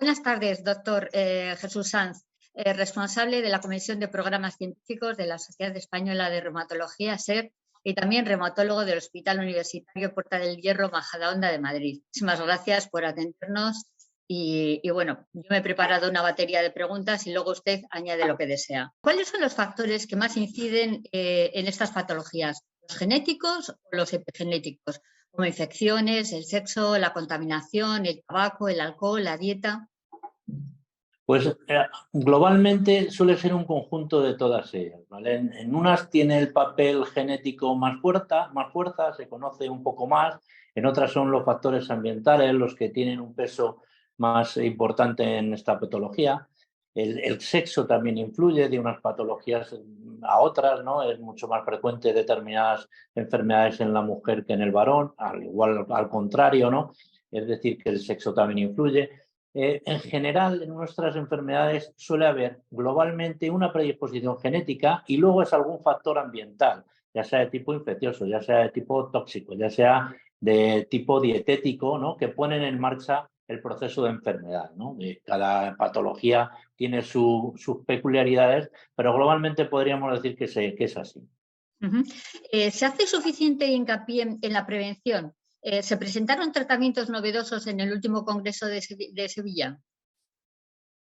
Buenas tardes, doctor Jesús Sanz, responsable de la Comisión de Programas Científicos de la Sociedad Española de Reumatología, SER, y también reumatólogo del Hospital Universitario Puerta del Hierro, Majadahonda de Madrid. Muchísimas gracias por atendernos y bueno, yo me he preparado una batería de preguntas y luego usted añade lo que desea. ¿Cuáles son los factores que más inciden en estas patologías? ¿Los genéticos o los epigenéticos? Como infecciones, el sexo, la contaminación, el tabaco, el alcohol, la dieta. Pues globalmente suele ser un conjunto de todas ellas, ¿vale? En unas tiene el papel genético más fuerza, se conoce un poco más. En otras son los factores ambientales los que tienen un peso más importante en esta patología. El sexo también influye de unas patologías a otras, ¿no? Es mucho más frecuente determinadas enfermedades en la mujer que en el varón, al contrario, ¿no? Es decir, que el sexo también influye. En general, en nuestras enfermedades suele haber globalmente una predisposición genética y luego es algún factor ambiental, ya sea de tipo infeccioso, ya sea de tipo tóxico, ya sea de tipo dietético, ¿no? Que ponen en marcha el proceso de enfermedad, ¿no? Cada patología tiene sus peculiaridades, pero globalmente podríamos decir que es así. ¿Se hace suficiente hincapié en la prevención? ¿Se presentaron tratamientos novedosos en el último congreso de Sevilla?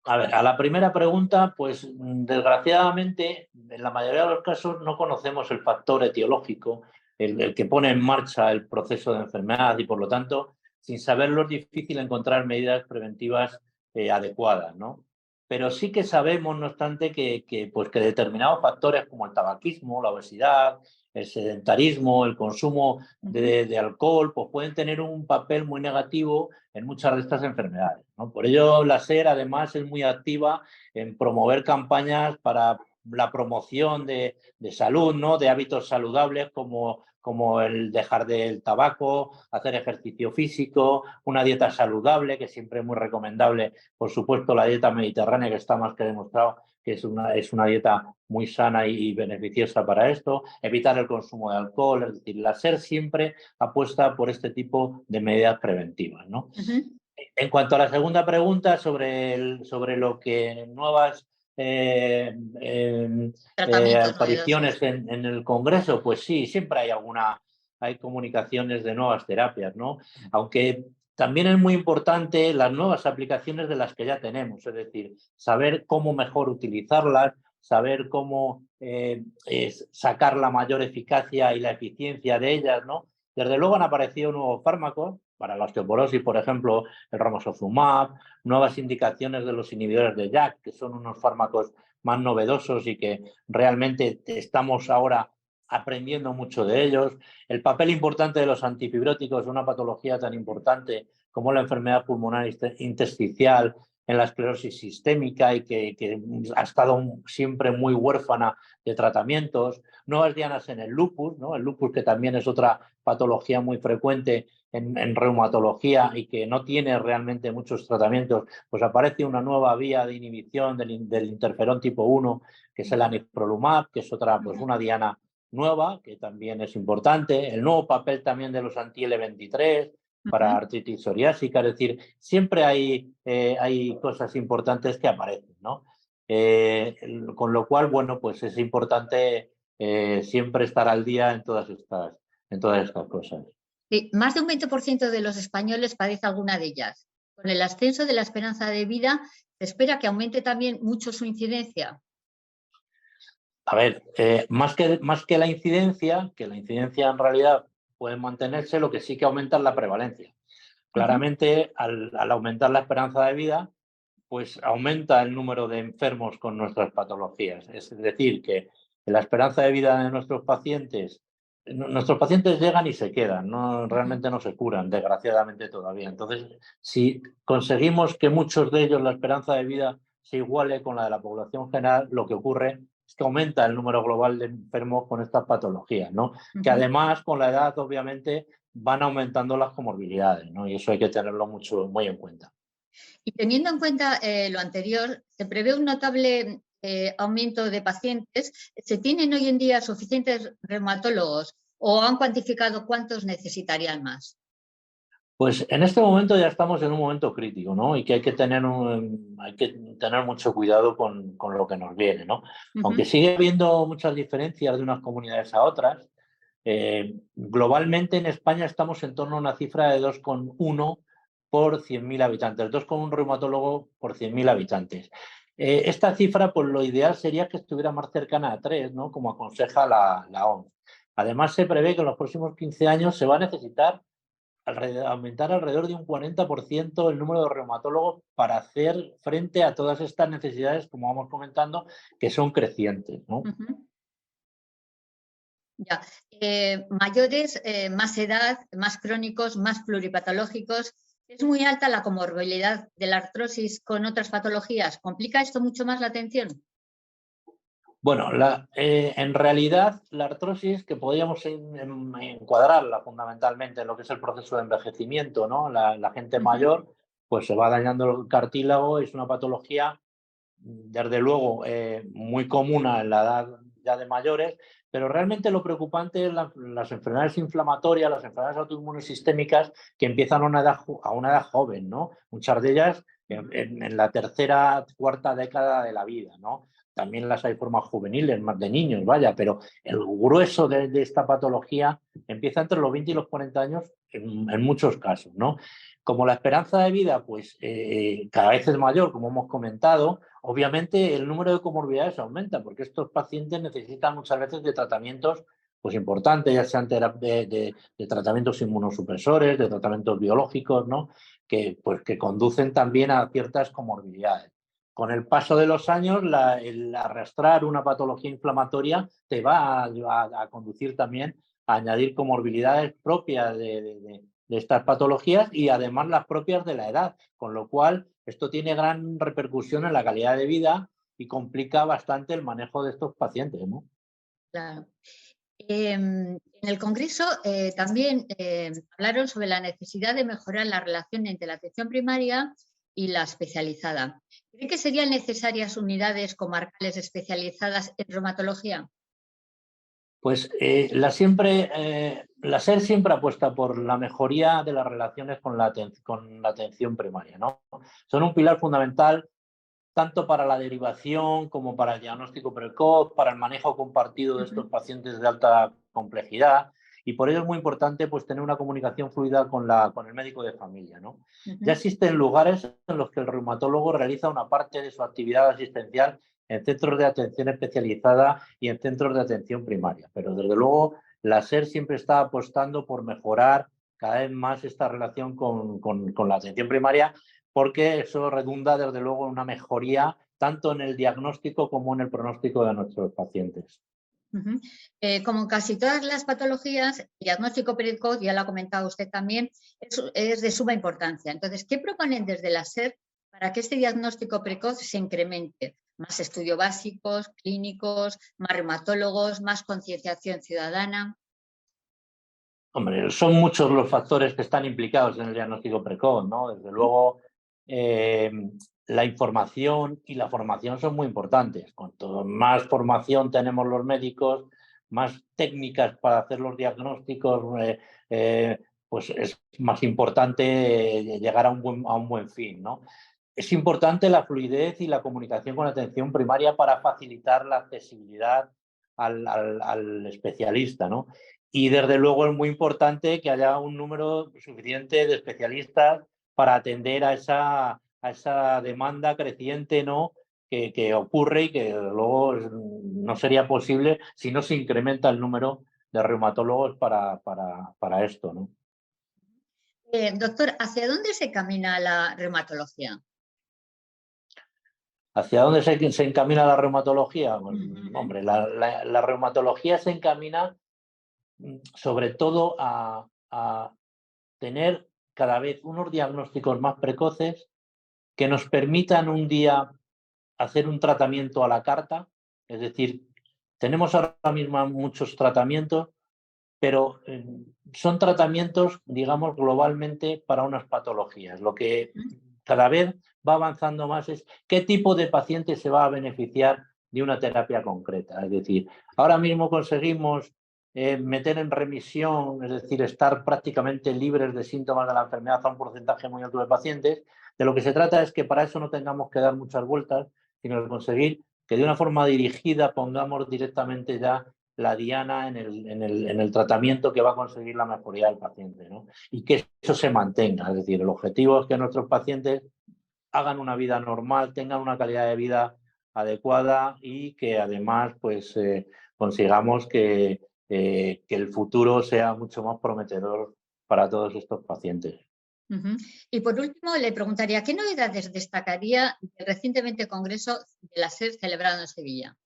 A ver, a la primera pregunta, pues desgraciadamente, en la mayoría de los casos no conocemos el factor etiológico, el que pone en marcha el proceso de enfermedad y, por lo tanto, sin saberlo es difícil encontrar medidas preventivas adecuadas, ¿no? Pero sí que sabemos, no obstante, que determinados factores como el tabaquismo, la obesidad, el sedentarismo, el consumo de alcohol, pues pueden tener un papel muy negativo en muchas de estas enfermedades, ¿no? Por ello, la SER además es muy activa en promover campañas para la promoción de salud, ¿no? De hábitos saludables como el dejar del tabaco, hacer ejercicio físico, una dieta saludable, que siempre es muy recomendable. Por supuesto, la dieta mediterránea, que está más que demostrado que es una dieta muy sana y beneficiosa para esto. Evitar el consumo de alcohol, es decir, la SER siempre apuesta por este tipo de medidas preventivas, ¿no? En cuanto a la segunda pregunta sobre lo que nuevas apariciones en el Congreso, pues sí, siempre hay comunicaciones de nuevas terapias, ¿no? Aunque también es muy importante las nuevas aplicaciones de las que ya tenemos, es decir, saber cómo mejor utilizarlas, saber cómo sacar la mayor eficacia y la eficiencia de ellas, ¿no? Desde luego han aparecido nuevos fármacos para la osteoporosis, por ejemplo, el Ramosozumab, nuevas indicaciones de los inhibidores de JAK, que son unos fármacos más novedosos y que realmente estamos ahora aprendiendo mucho de ellos. El papel importante de los antifibróticos en una patología tan importante como la enfermedad pulmonar intersticial, en la esclerosis sistémica y que ha estado siempre muy huérfana de tratamientos. Nuevas dianas en el lupus, ¿no? El lupus, que también es otra patología muy frecuente en reumatología y que no tiene realmente muchos tratamientos, pues aparece una nueva vía de inhibición del interferón tipo 1, que es el anifrolumab, que es otra, pues una diana nueva, que también es importante. El nuevo papel también de los anti-L23 para artritis psoriásica, es decir, siempre hay cosas importantes que aparecen, ¿no? Con lo cual, bueno, pues es importante siempre estar al día en todas estas cosas. Sí, más de un 20% de los españoles padece alguna de ellas. Con el ascenso de la esperanza de vida, se espera que aumente también mucho su incidencia. A ver, más que la incidencia, que la incidencia en realidad puede mantenerse, lo que sí que aumenta es la prevalencia. Claramente, al aumentar la esperanza de vida, pues aumenta el número de enfermos con nuestras patologías. Es decir, que la esperanza de vida de nuestros pacientes llegan y se quedan, realmente no se curan, desgraciadamente todavía. Entonces, si conseguimos que muchos de ellos la esperanza de vida se iguale con la de la población general, lo que ocurre es que aumenta el número global de enfermos con estas patologías, ¿no? Que además, con la edad, obviamente, van aumentando las comorbilidades, ¿no? Y eso hay que tenerlo muy en cuenta. Y teniendo en cuenta lo anterior, se prevé un notable aumento de pacientes. ¿Se tienen hoy en día suficientes reumatólogos o han cuantificado cuántos necesitarían más? Pues en este momento ya estamos en un momento crítico, ¿no? Y que hay que tener mucho cuidado con lo que nos viene, ¿no? Aunque sigue habiendo muchas diferencias de unas comunidades a otras, globalmente en España estamos en torno a una cifra de 2,1 por 100.000 habitantes, 2,1 reumatólogo por 100.000 habitantes. Esta cifra, pues lo ideal sería que estuviera más cercana a 3, ¿no? Como aconseja la OMS. Además, se prevé que en los próximos 15 años se va a necesitar aumentar alrededor de un 40% el número de reumatólogos para hacer frente a todas estas necesidades, como vamos comentando, que son crecientes, ¿no? Ya. Mayores, más edad, más crónicos, más pluripatológicos. ¿Es muy alta la comorbilidad de la artrosis con otras patologías? ¿Complica esto mucho más la atención? Bueno, en realidad la artrosis, que podríamos encuadrarla fundamentalmente en lo que es el proceso de envejecimiento, ¿no? La gente mayor pues se va dañando el cartílago, es una patología desde luego muy común en la edad ya de mayores, pero realmente lo preocupante es las enfermedades inflamatorias, las enfermedades autoinmunes sistémicas que empiezan a una edad joven, ¿no? Muchas de ellas en la tercera, cuarta década de la vida, ¿no? También las hay formas juveniles, más de niños, vaya, pero el grueso de esta patología empieza entre los 20 y los 40 años en muchos casos, ¿no? Como la esperanza de vida pues cada vez es mayor, como hemos comentado, obviamente el número de comorbilidades aumenta porque estos pacientes necesitan muchas veces de tratamientos pues importantes, ya sean de tratamientos inmunosupresores, de tratamientos biológicos, ¿no? Que conducen también a ciertas comorbilidades. Con el paso de los años, el arrastrar una patología inflamatoria te va a conducir también a añadir comorbilidades propias de estas patologías y además las propias de la edad, con lo cual esto tiene gran repercusión en la calidad de vida y complica bastante el manejo de estos pacientes, ¿no? Claro. En el Congreso también hablaron sobre la necesidad de mejorar la relación entre la atención primaria y la especializada. ¿Cree que serían necesarias unidades comarcales especializadas en reumatología? Pues la SER siempre apuesta por la mejoría de las relaciones con la atención primaria, ¿no? Son un pilar fundamental tanto para la derivación como para el diagnóstico precoz, para el manejo compartido de estos pacientes de alta complejidad. Y por ello es muy importante pues, tener una comunicación fluida con el médico de familia, ¿no? Ya existen lugares en los que el reumatólogo realiza una parte de su actividad asistencial en centros de atención especializada y en centros de atención primaria. Pero desde luego la SER siempre está apostando por mejorar cada vez más esta relación con la atención primaria, porque eso redunda desde luego en una mejoría tanto en el diagnóstico como en el pronóstico de nuestros pacientes. Como casi todas las patologías, el diagnóstico precoz, ya lo ha comentado usted también, es de suma importancia. Entonces, ¿qué proponen desde la SER para que este diagnóstico precoz se incremente? ¿Más estudios básicos, clínicos, más reumatólogos, más concienciación ciudadana? Hombre, son muchos los factores que están implicados en el diagnóstico precoz, ¿no? Desde luego, la información y la formación son muy importantes. Cuanto más formación tenemos los médicos, más técnicas para hacer los diagnósticos, pues es más importante llegar a un buen fin, ¿no? Es importante la fluidez y la comunicación con la atención primaria para facilitar la accesibilidad al especialista, ¿no? Y desde luego es muy importante que haya un número suficiente de especialistas para atender a esa demanda creciente, ¿no? Que ocurre y que luego no sería posible si no se incrementa el número de reumatólogos para esto, ¿no? Doctor, ¿hacia dónde se camina la reumatología? ¿Hacia dónde se encamina la reumatología? Hombre, la reumatología se encamina sobre todo a tener cada vez unos diagnósticos más precoces que nos permitan un día hacer un tratamiento a la carta, es decir, tenemos ahora mismo muchos tratamientos, pero son tratamientos, digamos, globalmente para unas patologías. Lo que cada vez va avanzando más es qué tipo de paciente se va a beneficiar de una terapia concreta. Es decir, ahora mismo conseguimos meter en remisión, es decir, estar prácticamente libres de síntomas de la enfermedad a un porcentaje muy alto de pacientes. De lo que se trata es que para eso no tengamos que dar muchas vueltas, sino de conseguir que de una forma dirigida pongamos directamente ya la diana en el tratamiento que va a conseguir la mejoría del paciente, ¿no? Y que eso se mantenga. Es decir, el objetivo es que nuestros pacientes hagan una vida normal, tengan una calidad de vida adecuada y que además pues consigamos que el futuro sea mucho más prometedor para todos estos pacientes. Y por último, le preguntaría, ¿qué novedades destacaría del recientemente Congreso de la SER celebrado en Sevilla?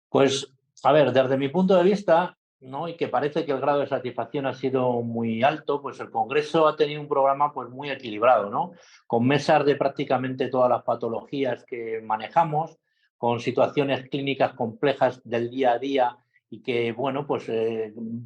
Pues, a ver, desde mi punto de vista, ¿no? Y que parece que el grado de satisfacción ha sido muy alto, pues el Congreso ha tenido un programa pues muy equilibrado, ¿no? Con mesas de prácticamente todas las patologías que manejamos, con situaciones clínicas complejas del día a día y que, bueno, pues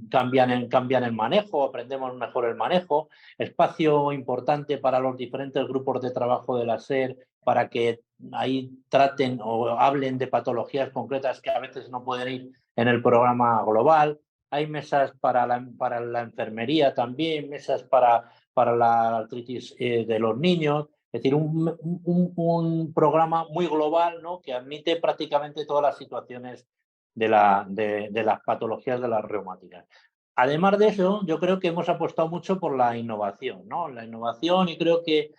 cambian el manejo, aprendemos mejor el manejo, espacio importante para los diferentes grupos de trabajo de la SER para que ahí traten o hablen de patologías concretas que a veces no pueden ir en el programa global. Hay mesas para la enfermería también, mesas para la artritis de los niños. Es decir, un programa muy global, ¿no? Que admite prácticamente todas las situaciones de las patologías de las reumáticas. Además de eso, yo creo que hemos apostado mucho por la innovación, ¿no? La innovación, y creo que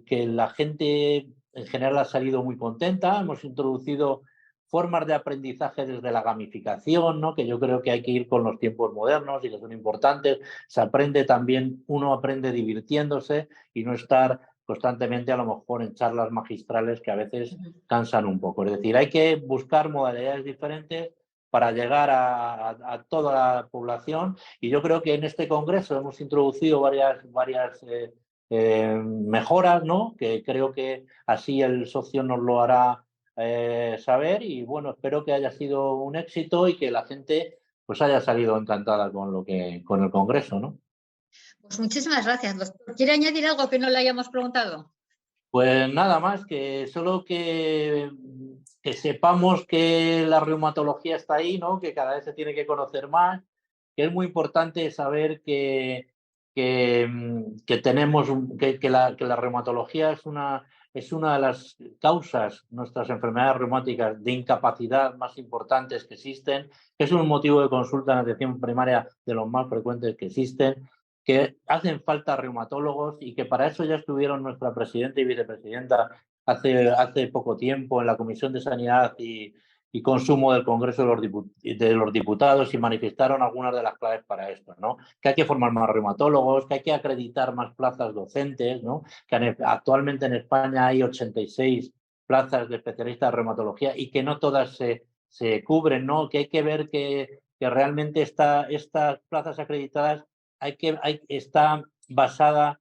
la gente en general ha salido muy contenta. Hemos introducido formas de aprendizaje desde la gamificación, ¿no? Que yo creo que hay que ir con los tiempos modernos y que son importantes. Se aprende también, uno aprende divirtiéndose y no estar constantemente a lo mejor en charlas magistrales que a veces cansan un poco. Es decir, hay que buscar modalidades diferentes para llegar a toda la población, y yo creo que en este congreso hemos introducido varias mejoras, ¿no? Que creo que así el socio nos lo hará saber, y bueno, espero que haya sido un éxito y que la gente pues haya salido encantada con el congreso, ¿no? Pues muchísimas gracias, doctor. ¿Quiere añadir algo que no le hayamos preguntado? Pues nada más, que solo que sepamos que la reumatología está ahí, ¿no? Que cada vez se tiene que conocer más, que es muy importante saber que tenemos que la reumatología es una de las causas, nuestras enfermedades reumáticas de incapacidad más importantes que existen, que es un motivo de consulta en atención primaria de los más frecuentes que existen, que hacen falta reumatólogos y que para eso ya estuvieron nuestra presidenta y vicepresidenta hace poco tiempo en la Comisión de Sanidad y Consumo del Congreso de los Diputados, y manifestaron algunas de las claves para esto, ¿no? Que hay que formar más reumatólogos, que hay que acreditar más plazas docentes, ¿no? Que actualmente en España hay 86 plazas de especialistas de reumatología y que no todas se cubren, ¿no? Que hay que ver que realmente estas plazas acreditadas está basada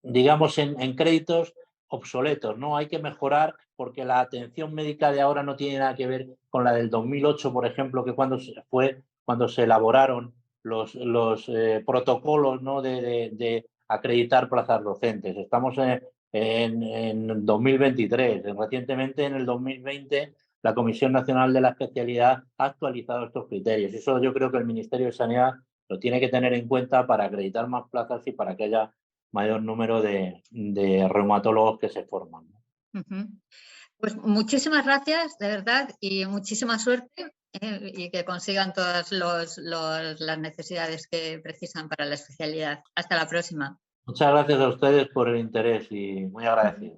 digamos, en créditos obsoletos, ¿no? Hay que mejorar, porque la atención médica de ahora no tiene nada que ver con la del 2008, por ejemplo, que cuando se elaboraron los protocolos, ¿no? de acreditar plazas docentes. Estamos en 2023. Recientemente, en el 2020, la Comisión Nacional de la Especialidad ha actualizado estos criterios. Eso yo creo que el Ministerio de Sanidad lo tiene que tener en cuenta para acreditar más plazas y para que haya mayor número de reumatólogos que se forman. Pues muchísimas gracias, de verdad, y muchísima suerte, y que consigan todas las necesidades que precisan para la especialidad. Hasta la próxima. Muchas gracias a ustedes por el interés y muy agradecido.